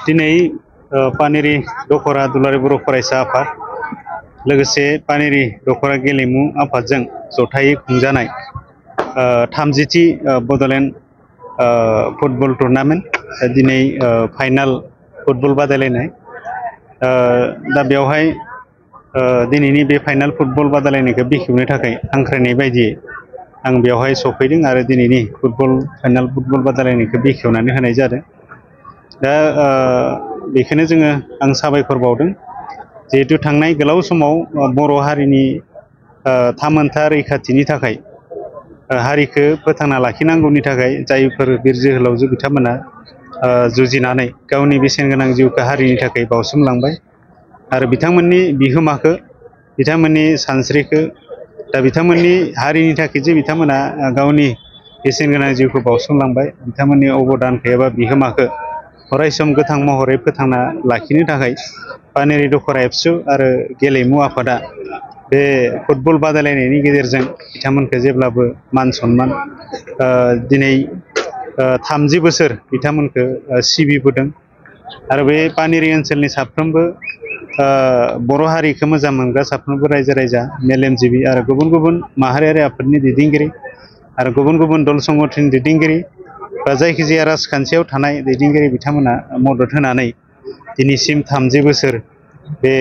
दिनै पानेरि दखरा दुलाराय बर' फरायसा आफाद लोगोसे पानेरि दखरा गेलेमु आफादजों जथायै खुंजानाय 30थि बड'लेण्ड फुटबल टुर्नामेन्ट दिनै फाइनाल फुटबल बादायलायनाय दा बेवहाय दिनैनि बे फाइनाल फुटबल बादायलायनायखौ बेखेवनो थाखाय हांख्रायनाय बायदियै आं बेवहाय सफैदों आरो दिनैनि फाइनाल फुटबल बादायलायनायखौ बेखेवनानै होनाय जादों। दा बेखौनो जोङो आं साबायखर बावदों जिहेतु थांनाय गोलाव समाव बर' हारिनि थामोनथा रैखाथिनि थाखाय हारिखौ फोथांना लाखिनांगौनि थाखाय जायफोर बिर जोहोलावजो बिथांमोना जुजिनानै गावनि बेसेनगोनां जिउखौ हारिनि थाखाय बावसोमलांबाय आरो बिथांमोननि बिहोमाखौ बिथांमोननि सानस्रिखौ दा बिथांमोननि हारिनि थाखाय जे बिथांमोना गावनि बेसेनगोनां जिउखौ बावसोमलांबाय बिथांमोननि अबदानखौ एबा बिहोमाखौ अरायसम गोथां महरै फोथांना लाखिनो थाखाय पानेरि दखरा एबसु आरो गेलेमु आफादा बे फुटबल बादायलायनायनि गेजेरजों बिथांमोनखौ जेब्लाबो मान सनमान दिनै 30 बोसोर बिथांमोनखौ सिबिबोदों आरो बे पानेरि ओनसोलनि साफ्रोमबो बर' हारिखौ मोजां मोनग्रा साफ्रोमबो रायजो राजा मेलेमजिबि आरो गुबुन गुबुन माहारियारि आफादनि दैदेनगिरि आरो गुबुन गुबुन दल संगठननि दैदेनगिरि बा जायखिजाया राजखान्थियाव थानाय दैदेनगिरि बिथांमोना मदद होनानै दिनैसिम 30 बोसोर बे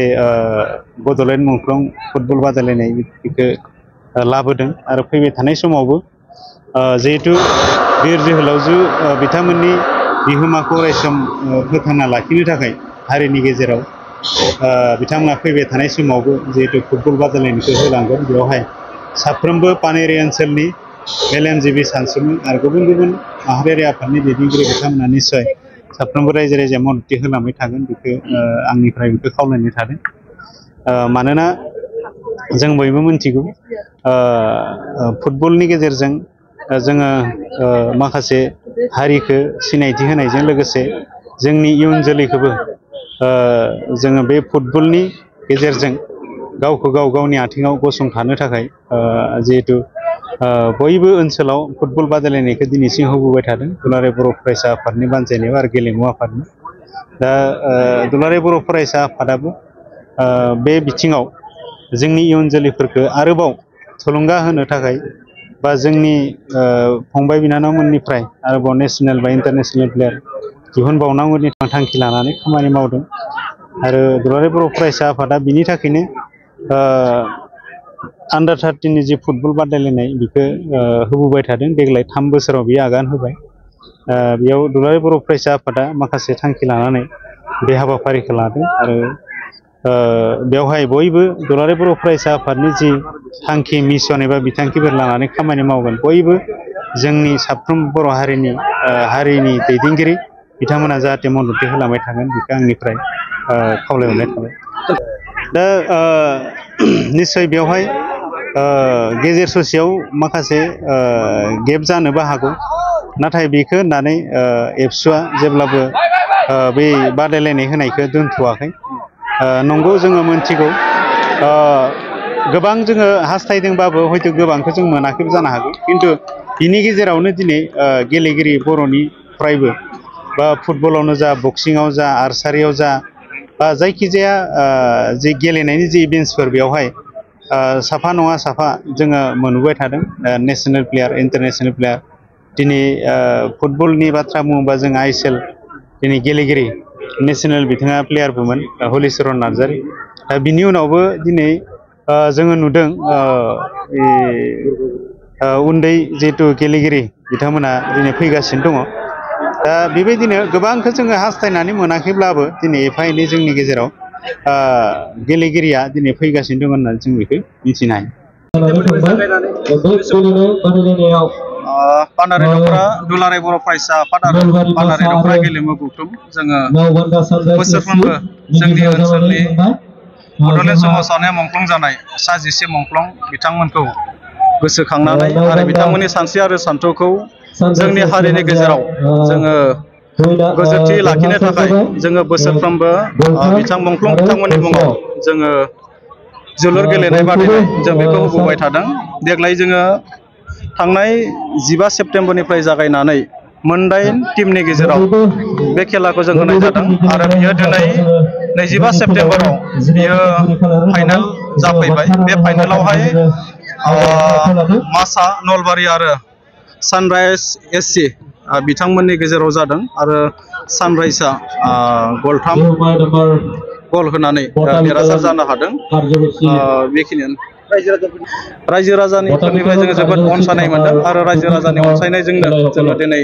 बड'लेण्ड मुंख्लं फुटबल बादायलायनाय बेखौ लाबोदों आरो फैबाय थानाय समावबो जिहेतु बिर जोहोलावजो बिथांमोननि बिहोमाखौ अरायसम फोथांना लाखिनो थाखाय हारिनि गेजेराव बिथांमोना फैबाय थानाय समावबो जिहेतु फुटबल बादायलायनायखौ होलांगोन बेवहाय साफ्रोमबो पानेरि ओनसोलनि मेलेमजिबि सानसुमै आरो गुबुन गुबुन माहारियारि आफादनि दैदेनगिरि बिथांमोना निस्सय साफ्रोमबो रायजो राजाया मददथि होलांबाय थागोन बेखौ आंनिफ्राय बेखौ खावलायनाय थादों मानोना जों बयबो मिथिगौ फुटबलनि गेजेरजों जोङो माखासे हारिखौ सिनायथि होनायजों लोगोसे जोंनि इयुन जोलैखौबो जोङो बे फुटबलनि गेजेरजों गावखौ गावनि आथिङाव गसंथानो थाखाय जिहेतु बयबो ओनसोलाव फुटबल बादायलायनायखौ दिनैसिम होबोबाय थादों दुलाराय बर' फरायसा आफादनि बानजायनायाव आरो गेलेमु आफादनि दा दुलाराय बर' फरायसा आफादाबो बे बिथिङाव जोंनि इयुन जोलैफोरखौ आरोबाव थुलुंगा होनो थाखाय बा जोंनि फंबाय बिनानावमोननिफ्राय आरोबाव नेसनेल बा इन्टारनेसनेल प्लेयार दिहुनबावनांगौनि थांखि लानानै खामानि मावदों आरो दुलाराय बर' फरायसा आफादा बिनि थाखायनो आन्डार 13नि जि फुटबल बादायलायनाय बेखौ होबोबाय थादों देग्लाय 3 बोसोराव बियो आगान होबाय बेयाव दुलाराय बर' फरायसा आफादा माखासे थांखि लानानै बे हाबाफारिखौ लादों आरो बेवहाय बयबो दुलाराय बर' फरायसा आफादनि जि थांखि मिशन एबा बिथांखिफोर लानानै खामानि मावगोन बयबो जोंनि साफ्रोम बर' हारिनि दैदेनगिरि बिथांमोना जाहाथे मददथि होलांबाय थागोन बेखौ आंनिफ्राय खावलायहरनाय थाबाय दा निस्सय बेवहाय गेजेर ससेयाव माखासे गेप जानोबो हागौ नाथाय बेखौ होननानै एबसुआ जेब्लाबो बे बादायलायनाय होनायखौ दोनथ'वाखै नंगौ जोङो मोनथिगौ गोबां जोङो हास्थायदोंबाबो हयथ' गोबांखौ जों मोनाखैबो जानो हागौ खिन्थु बिनि गेजेरावनो दिनै गेलेगिरि बर'निफ्रायबो बा फुटबलावनो जा बक्सिङाव जा आर्सारियाव जा बा जायखिजाया जि गेलेनायनि जि इभेन्ट्सफोर बेवहाय साफा नङा साफा जोङो मोनबोबाय थादों नेसनेल प्लेयार इन्टारनेसनेल प्लेयार दिनै फुटबलनि बाथ्रा बुङोबा जों ISL दिनै गेलेगिरि नेसनेल बिथाङा प्लेयारबोमोन हलिचरन नार्जारि दा बिनि उनावबो दिनै जोङो नुदों उन्दै जिहेथु गेलेगिरि बिथांमोना दिनै फैगासिनो दङ दा बेबायदिनो गोबांखौ जोङो हास्थायनानै मोनाखैब्लाबो दिनै एफा एनै जोंनि गेजेराव गेलेगिरिया दिनै फैगासिनो दङ होननानै जों बेखौ मिथिनो हायो पानेरि दखरा दुलाराय बर' फरायसा आफाद आरो पानेरि दखरा गेलेमु गौथुम जोङो बोसोरफ्रोमबो जोंनि ओनसोलनि बड'लेण्ड सोमावसारनाया मुंख्लं जानाय सा 11 मुंख्लं बिथांमोनखौ गोसोखांनानै आरो बिथांमोननि सानस्रि आरो सान्थौखौ जोंनि हारिनि गेजेराव जोङो गोजोनथि लाखिनो थाखाय जोङो बोसोरफ्रोमबो मुंख्लं बिथांमोननि मुङाव जोङो जोलुर गेलेनाय बादायनाय जों बेखौ होबोबाय थादों देग्लाय जोङो थांनाय 15 सेप्तेम्बरनिफ्राय जागायनानै मोनदाइन टीमनि गेजेराव बे खेलाखौ जों होनाय जादों आरो बियो दिनै 25 सेप्तेम्बराव बियो फाइनाल जाफैबाय। बे फाइनालावहाय मासा नलबारि आरो सानराइज एससि बिथांमोननि गेजेराव जादों आरो सानराइजआ गलथाम गल होनानै देरहासार जानो हादों। बेखिनियानो रायजो राजानिफोरनिफ्राय जोङो जोबोद अनसायनाय मोनदों आरो रायजो राजानि अनसायनायजोंनो जोङो दिनै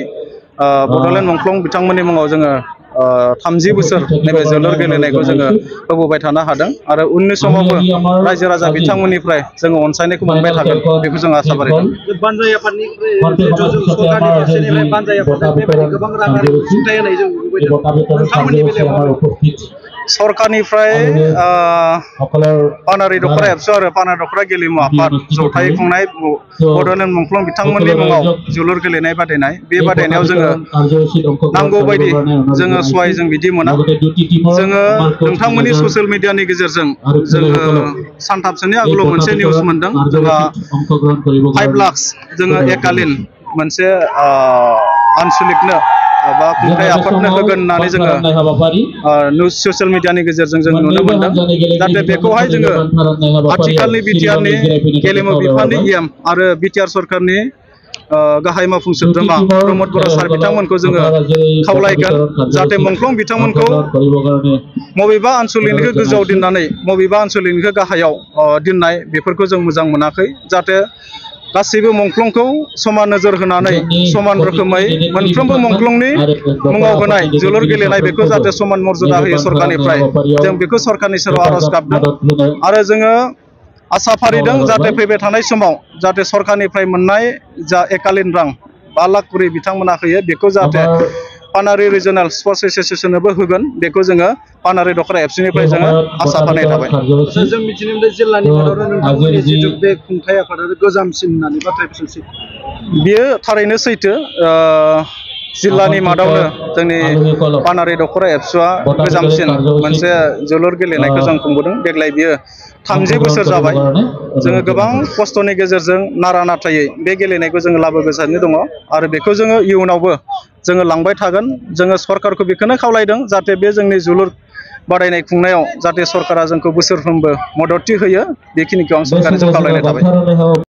बड'लेण्ड मुंख्लं बिथांमोननि मुङाव जोङो 30 बोसोर नैबे जोलुर गेलेनायखौ जोङो होबोबाय थानो हादों आरो उननि समावबो रायजो राजा बिथांमोननिफ्राय जोङो अनसायनायखौ मोनबाय थागोन बेखौ जों आसा फारिदों। बानजाय आफादनिफ्राय सरकारनि फारसेनिफ्राय बानजाय आफादनो बेबायदि गोबां रां अनसुंथाइ होनाय जों नुबाय थादों। नोंथांमोननि बेलायाव सरकारनिफ्राय पानारि दख'रा एबसु आरो पानारि दख'रा गेलेमु आफाद जथायै खुंनाय बड'लेण्ड मुंख्लं बिथांमोननि मुङाव जोलुर गेलेनाय बादायनाय बे बादायनायाव जोङो नांगौ बायदि जोङो सहाय जों बिदि मोना। जोङो नोंथांमोननि ससियेल मिडियानि गेजेरजों जोङो सानथामसोनि आगोलाव मोनसे निउस मोनदों जोंहा 5 लाख जोङो एकालिन मोनसे आनसलिकनो बा खुंथाय आफादनो होगोन होननानै जोङो निउस ससियेल मिडियानि गेजेरजों जों नुनो मोनदों। जाहाथे बेखौहाय जोङो आथिखालनि बिटिआरनि गेलेमु बिफाननि इएम आरो बिटिआर सरकारनि गाहाय मावफुं सोद्रोमा प्रमद बर' सार बिथांमोनखौ जोङो खावलायगोन जाहाथे मुंख्लं बिथांमोनखौ बबेबा आनसलिकनिखौ गोजौआव दोननानै बबेबा आनसलिकनिखौ गाहायाव दोननाय बेफोरखौ जों मोजां मोनाखै। जाहाथे गासैबो मुंख्लंखौ समान नोजोर होनानै समान रोखोमै मोनफ्रोमबो मुंख्लंनि मुङाव होनाय जोलुर गेलेनाय बेखौ जाहाथे समान मर्यादा होयो सरकारनिफ्राय जों बेखौ सरकारनि सेराव आर'ज गाबदों आरो जोङो आसा फारिदों जाहाथे फैबाय थानाय समाव जाहाथे सरकारनिफ्राय मोननाय जा एकालिन रां 5 लाख करि बिथांमोना होयो बेखौ जाहाथे पानारि रिजनेल स्पर्ट्स एस'सियेसननोबो होगोन बेखौ जोङो पानारि दख'रा एबसुनिफ्राय जोङो आसा फारिनाय थाबाय। जों मिथिनो मोनदों जिल्लानि मादावनो नोंथांमोननि जिथु बे खुंथाय आफादा गोजामसिन होननानै बाथ्राया सैथो। बियो थारैनो सैथो। जिल्लानि मादावनो जोंनि पानारि दख'रा एबसुआ गोजामसिन मोनसे जोलुर गेलेनायखौ जों खुंबोदों। देग्लाय बियो 30 बोसोर जाबाय। जोङो गोबां खस्थ'नि गेजेरजों नारा नाथायै बे गेलेनायखौ जोङो लाबोगासिनो दङ आरो बेखौ जोङो इयुनावबो जोङो लांबाय थागोन। जोङो सरकारखौ बेखौनो खावलायदों जाहाथे बे जोंनि जोलुर बादायनाय खुंनायाव जाहाथे सरकारा जोंखौ बोसोरफ्रोमबो मददथि होयो बेखिनिखौ आं सरकारनिसिम खावलायनाय थाबाय।